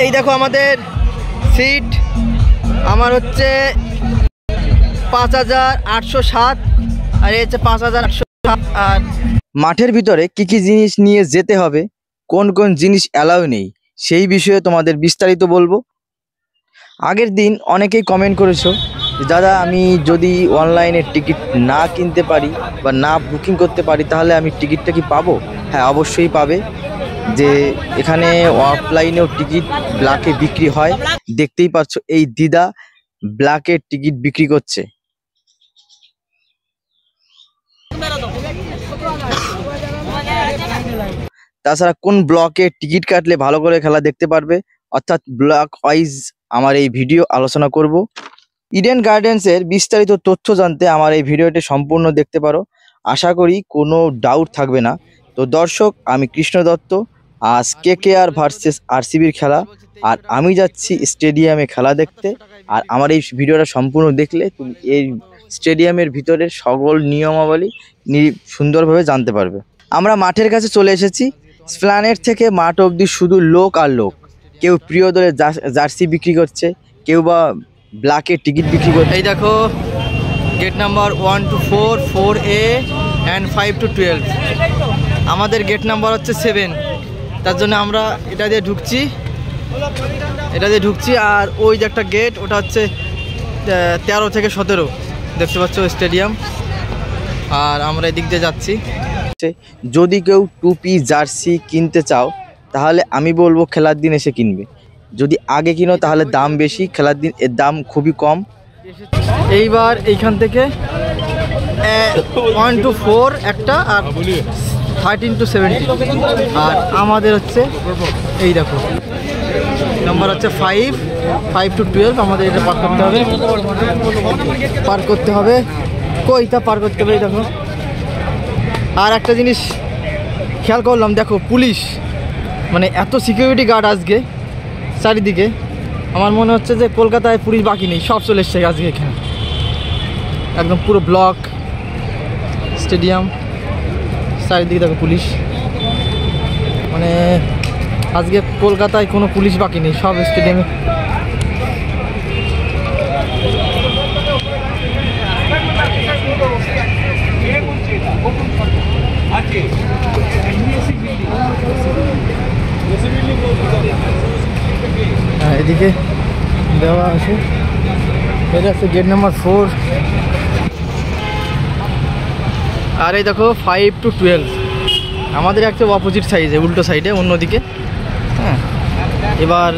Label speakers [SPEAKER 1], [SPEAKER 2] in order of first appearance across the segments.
[SPEAKER 1] এই দেখো আমাদের সিট আমার হচ্ছে 5807 আর এই হচ্ছে 5807। আর মাঠের ভিতরে কি কি জিনিস নিয়ে যেতে হবে, কোন কোন জিনিস অ্যালাউ নেই, সেই বিষয়ে তোমাদের বিস্তারিত বলবো। আগের দিন অনেকেই কমেন্ট করেছো দাদা আমি যদি অনলাইনে টিকিট না কিনতে পারি বা না বুকিং করতে পারি তাহলে আমি টিকিটটা কি পাবো? হ্যাঁ অবশ্যই পাবে। যে এখানে অফলাইনেও টিকিট ব্ল্যাকে বিক্রি হয়, দেখতেই পাচ্ছ এই দিদা ব্ল্যাকের টিকিট বিক্রি করছে। তাছাড়া কোন ব্লকে টিকিট কাটলে ভালো করে খেলা দেখতে পারবে, অর্থাৎ ব্লক ওয়াইজ আমার এই ভিডিও আলোচনা করব। ইডেন গার্ডেন্সের বিস্তারিত তথ্য জানতে আমার এই ভিডিওটি সম্পূর্ণ দেখতে পারো, আশা করি কোনো ডাউট থাকবে না। তো দর্শক আমি কৃষ্ণ দত্ত, আজ KKR ভার্সেস RCBর খেলা, আর আমি যাচ্ছি স্টেডিয়ামে খেলা দেখতে। আর আমার এই ভিডিওটা সম্পূর্ণ দেখলে তুমি এই স্টেডিয়ামের ভিতরের সকল নিয়মাবলী সুন্দরভাবে জানতে পারবে। আমরা মাঠের কাছে চলে এসেছি, স্প্ল্যানেড থেকে মাঠ অবধি শুধু লোক আর লোক। কেউ প্রিয় দলের জার্সি বিক্রি করছে, কেউ বা ব্ল্যাকের টিকিট বিক্রি করছে। এই দেখো gate number 1 to 4, 4A and 5 to 12। আমাদের গেট নাম্বার হচ্ছে 7, তার জন্য আমরা এটা দিয়ে ঢুকছি। আর ওই যে একটা গেট, ওটা হচ্ছে 13 থেকে 17 দেখতে পাচ্ছ স্টেডিয়াম। আর আমরা এদিক দিয়ে যাচ্ছি। যদি কেউ টুপি জার্সি কিনতে চাও তাহলে আমি বলবো খেলার দিন এসে কিনবে। যদি আগে কিনো তাহলে দাম বেশি, খেলার দিন এর দাম খুবই কম। এইবার এইখান থেকে 1 to 4 একটা, আর 13 to 17। আর আমাদের হচ্ছে এই দেখো নাম্বার হচ্ছে 5 to 12। আমাদের এটা পার করতে হবে, কইটা পার করতে হবে। এই দেখো আর একটা জিনিস খেয়াল করলাম, দেখো পুলিশ মানে এত সিকিউরিটি গার্ড আজকে চারিদিকে। আমার মনে হচ্ছে যে কলকাতায় পুলিশ বাকি নেই, সব চলে এসছে আজকে এখানে। একদম পুরো ব্লক স্টেডিয়াম চারিদিকে দেখো পুলিশ, মানে আজকে কলকাতায় কোনো পুলিশ বাকি নেই, সব স্টেডিয়ামে। হ্যাঁ এদিকে দেওয়া আছে, এটা হচ্ছে গেট নাম্বার 4। আর এই দেখো 5 to 12 আমাদের একটা অপোজিট সাইডে, উল্টো সাইডে অন্যদিকে। হ্যাঁ এবার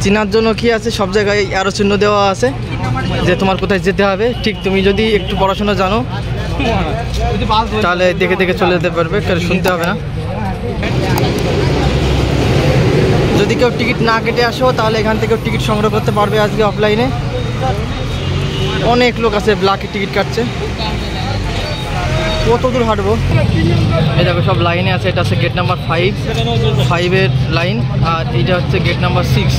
[SPEAKER 1] চেনার জন্য কি আছে, সব জায়গায় আরও চিহ্ন দেওয়া আছে যে তোমার কোথায় যেতে হবে। ঠিক তুমি যদি একটু পড়াশোনা জানো তাহলে দেখে দেখে চলে যেতে পারবে, শুনতে হবে না। যদি কেউ টিকিট না কেটে আসো তাহলে এখান থেকেও টিকিট সংগ্রহ করতে পারবে। আজকে অফলাইনে অনেক লোক আছে ব্ল্যাকে টিকিট কাটছে। কত দূর হাঁটবো? এই দেখো সব লাইনে আছে। এটা হচ্ছে গেট নাম্বার 5-এর লাইন, আর এইটা হচ্ছে গেট নাম্বার 6।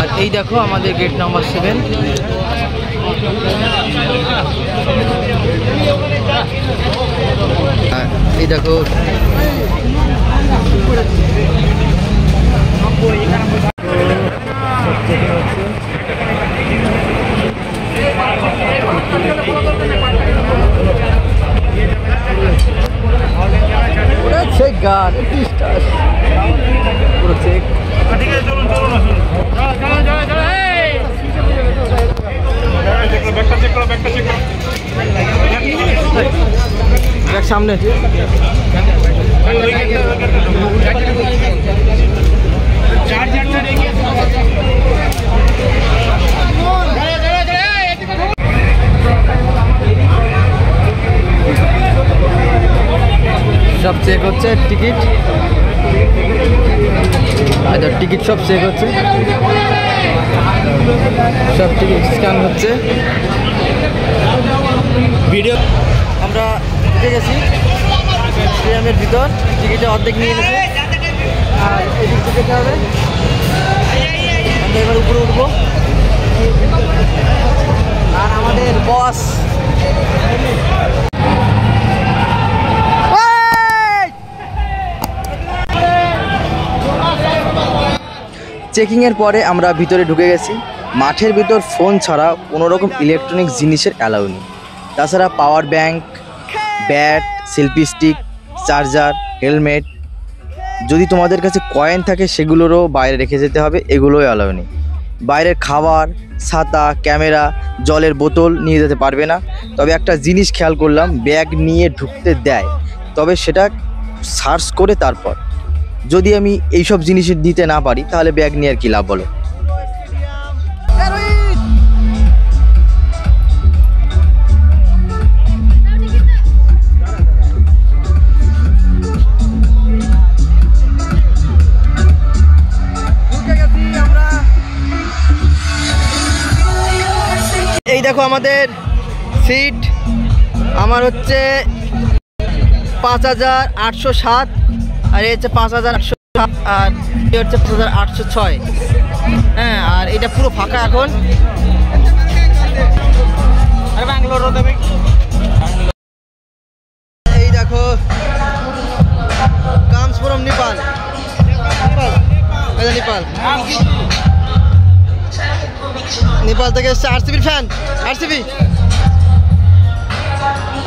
[SPEAKER 1] আর এই দেখো আমাদের গেট নাম্বার 7। এই দেখো God, পুরো চেক। সামনে সব চেক হচ্ছে টিকিট। টিকিট সব চেক হচ্ছে, সব টিকিট স্ক্যান হচ্ছে। ভিডিও আমরা ঢুকে গেছি স্টেডিয়ামের ভিতর, টিকিটে অর্ধেক নিয়ে গেছে। আর এদিক থেকে যেতে হবে, আমরা এবার উপরে উঠবো। আর আমাদের বস চেকিংয়ের পরে আমরা ভিতরে ঢুকে গেছি। মাঠের ভিতর ফোন ছাড়া কোনো রকম ইলেকট্রনিক জিনিসের অ্যালাউ নেই। তাছাড়া power bank, bat, selfie stick, charger, helmet, যদি তোমাদের কাছে কয়েন থাকে সেগুলোরও বাইরে রেখে যেতে হবে, এগুলোই অ্যালাউ নেই। বাইরের খাবার, ছাতা, ক্যামেরা, জলের বোতল নিয়ে যেতে পারবে না। তবে একটা জিনিস খেয়াল করলাম, ব্যাগ নিয়ে ঢুকতে দেয়, তবে সেটা সার্চ করে তারপর। যদি আমি এইসব জিনিস দিতে না পারি তাহলে ব্যাগ নিয়ে আর কি লাভ বলো। এই দেখো আমাদের সিট, আমার হচ্ছে 5807, আর এই হচ্ছে 5807, আর এই হচ্ছে 5806। হ্যাঁ, আর এটা পুরো ফাঁকা এখন। এই দেখো কামস ফ্রম নেপাল, নেপাল থেকে এসছে আরসিবির ফ্যান, আরসিবি।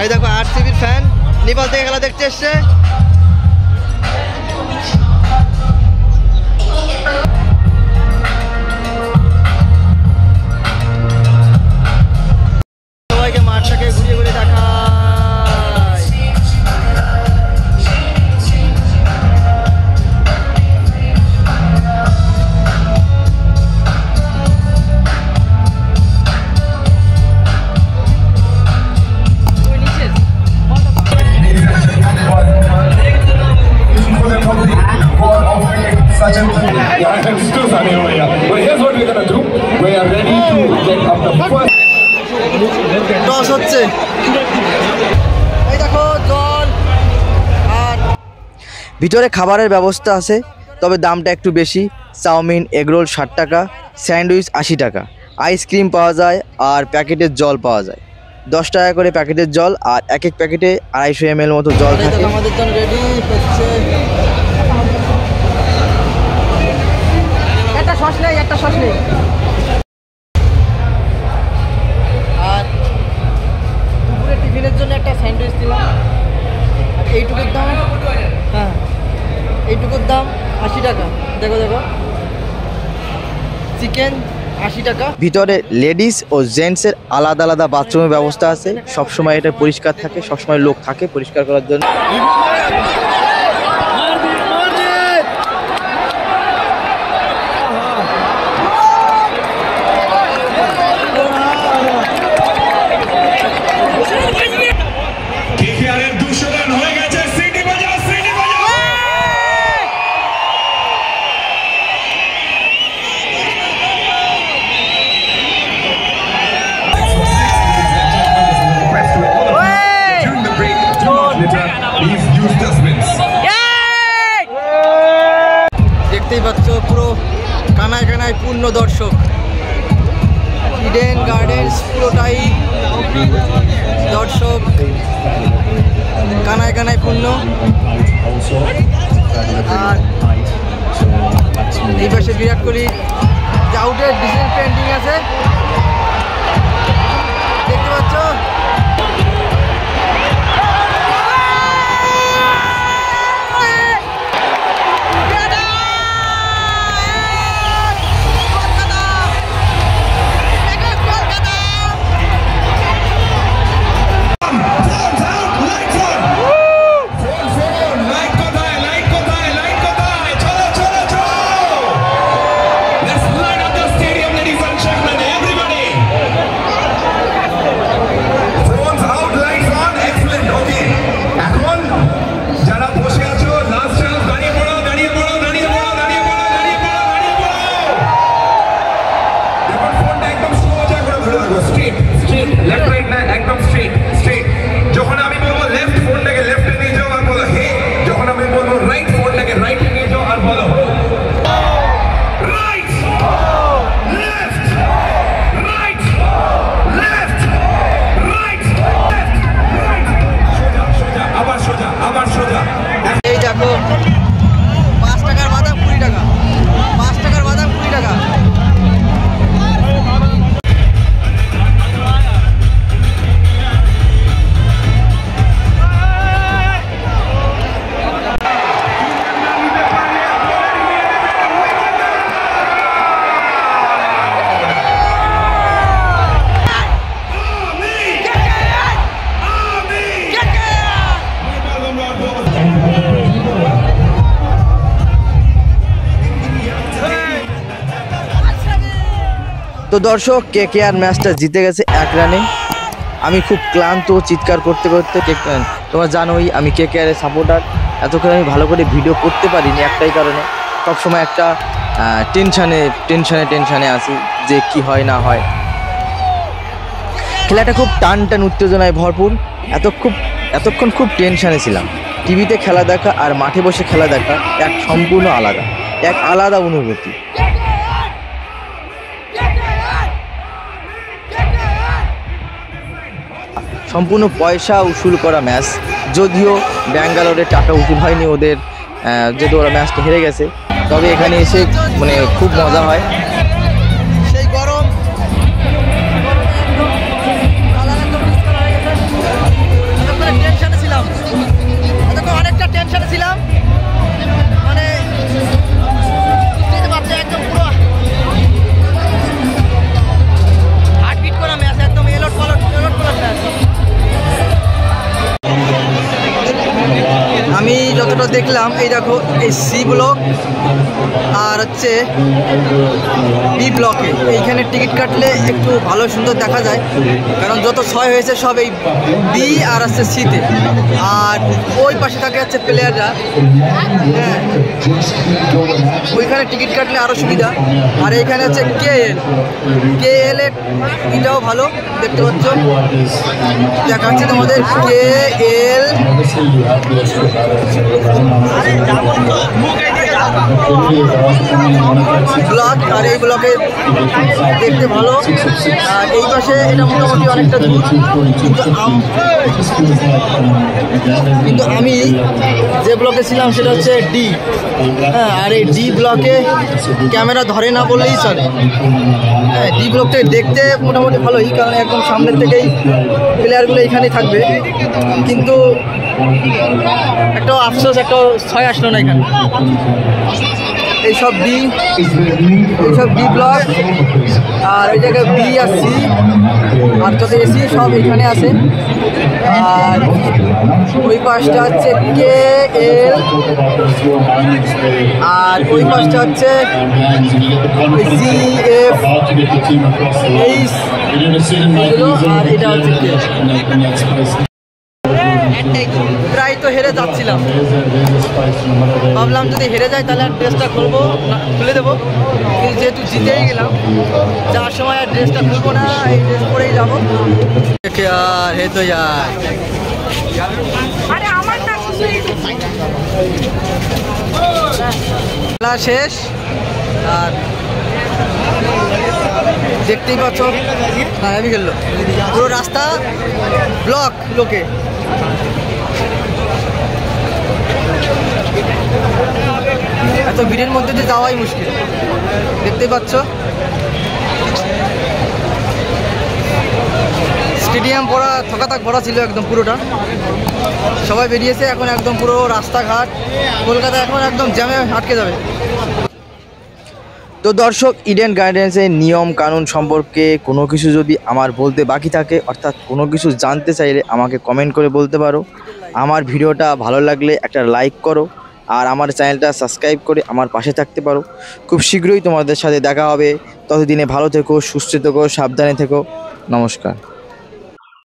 [SPEAKER 1] এই দেখো আরসিবির ফ্যান নেপাল থেকে খেলা দেখতে এসছে। সবাইকে মাঠটাকে ঘুরিয়ে ঘুরিয়ে দেখায়। টস হচ্ছে, এই দেখো জল। আর ভিতরে খাবারের ব্যবস্থা আছে, তবে দামটা একটু বেশি। চাউমিন, এগরোল 60 টাকা, স্যান্ডউইচ 80 টাকা, আইসক্রিম পাওয়া যায়, আর প্যাকেটের জল পাওয়া যায় 10 টাকা করে প্যাকেটের জল। আর এক এক প্যাকেটে 250 ml মতো জল থাকে। আমাদের জন্য রেডি হচ্ছে। একটা সস নেই, একটা সস নেই। আর দুপুরে টিফিনের জন্য একটা স্যান্ডউইচ দিলাম। আর এইটুকুর দাম, হ্যাঁ এইটুকুর দাম 80 টাকা। দেখো দেখো, চিকেন 80 টাকা। ভিতরে লেডিস ও জেন্টসের আলাদা আলাদা বাথরুমের ব্যবস্থা আছে। সবসময় এটা পরিষ্কার থাকে, সবসময় লোক থাকে পরিষ্কার করার জন্য। দেখতেই পাচ্ছ পুরো কানায় কানায় পূর্ণ দর্শক। ইডেন গার্ডেন্স পুরোটাই দর্শক, কানায় কানায় পূর্ণ। আর এই পাশে বিরাট কোহলি আউটের ডিজাইন পেন্টিং আছে, দেখতে পাচ্ছ।
[SPEAKER 2] Let's light up the stadium, ladies and gentlemen. Everybody.
[SPEAKER 1] তো দর্শক কেকেআর ম্যাচটা জিতে গেছে 1 রানে। আমি খুব ক্লান্ত, চিৎকার করতে করতে তোমরা জানোই আমি কেকেআরের সাপোর্টার। এতক্ষণ আমি ভালো করে ভিডিও করতে পারিনি একটাই কারণে, সবসময় একটা টেনশানে আছি যে কি হয় না হয়। খেলাটা খুব টান উত্তেজনায় ভরপুর। এতক্ষণ খুব টেনশানে ছিলাম। টিভিতে খেলা দেখা আর মাঠে বসে খেলা দেখা এক সম্পূর্ণ আলাদা অনুভূতি। সম্পূর্ণ পয়সা উসুল করা ম্যাচ, যদিও ব্যাঙ্গালোরে টাকা উসুল হয়নি ওদের, যেহেতু ওরা ম্যাচটা হেরে গেছে। তবে এখানে এসে মানে খুব মজা হয়। সেই গরম অনেকটা টেনশনে ছিলাম, মানে একদম পুরো হার্টবিট করা ম্যাচ, একদম এলট পালট ম্যাচ। আমি যতটা দেখলাম, এই দেখো এই সি ব্লক আর হচ্ছে বি ব্লকে এইখানে টিকিট কাটলে একটু ভালো সুন্দর দেখা যায়, কারণ যত 6 হয়েছে সব এই বি আর হচ্ছে সিতে, আর ওই পাশে থাকে হচ্ছে প্লেয়াররা। হ্যাঁ, ওইখানে টিকিট কাটলে আরও সুবিধা। আর এইখানে হচ্ছে কেএল এর এটাও ভালো দেখতে পাচ্ছ, দেখাচ্ছে তোমাদের কেএল ব্লক। আর এই ব্লকে দেখতে ভালো, আর এই পাশে এটা মোটামুটি অনেকটা দূর, কিন্তু আমি যে ব্লকে ছিলাম সেটা হচ্ছে ডি। হ্যাঁ, আর এই ডি ব্লকে ক্যামেরা ধরে না বললেই চলে। হ্যাঁ, ডি ব্লকটা দেখতে মোটামুটি ভালোই, কারণ একদম সামনের থেকেই প্লেয়ারগুলো এখানেই থাকবে। কিন্তু একটা আফসোস, একটা 6 আসলো না এখানে। এইসব ডি ব্লক, আর ওই জায়গায় বি আর সি আর যত এসি সব এখানে আছে। আর ওই পাশটা হচ্ছে কেএল, আর ওই পাশটা হচ্ছে জিএফ এইচ, আর এটা হচ্ছে কে। প্রায় তো হেরে যাচ্ছিলাম, ভাবলাম যদি হেরে যায় তাহলে আর ড্রেসটা খুলে দেবো, কিন্তু যেহেতু জিতেই গেলাম, যাওয়ার সময় আর ড্রেসটা খুলবো না, এই ড্রেস পরেই যাবো। আর হে তো যায় খেলা শেষ, আর দেখতেই পাচ্ছ আমি গেল পুরো রাস্তা ব্লক লোকে। এত ভিড়ের মধ্যে দিয়ে যাওয়াই মুশকিল, দেখতেই পাচ্ছ। স্টেডিয়াম ভরা ছিল একদম পুরোটা, সবাই বেরিয়েছে। এখন একদম পুরো রাস্তাঘাট কলকাতা এখন একদম জ্যামে আটকে যাবে। তো দর্শক, ইডেন গার্ডেন্সের নিয়ম কানুন সম্পর্কে কোনো কিছু যদি আমার বলতে বাকি থাকে, অর্থাৎ কোনো কিছু জানতে চাইলে আমাকে কমেন্ট করে বলতে পারো। আমার ভিডিওটা ভালো লাগলে একটা লাইক করো, আর আমার চ্যানেলটা সাবস্ক্রাইব করে আমার পাশে থাকতে পারো। খুব শীঘ্রই তোমাদের সাথে দেখা হবে। ততদিনে ভালো থেকো, সুস্থ থেকো, সাবধানে থেকো। নমস্কার।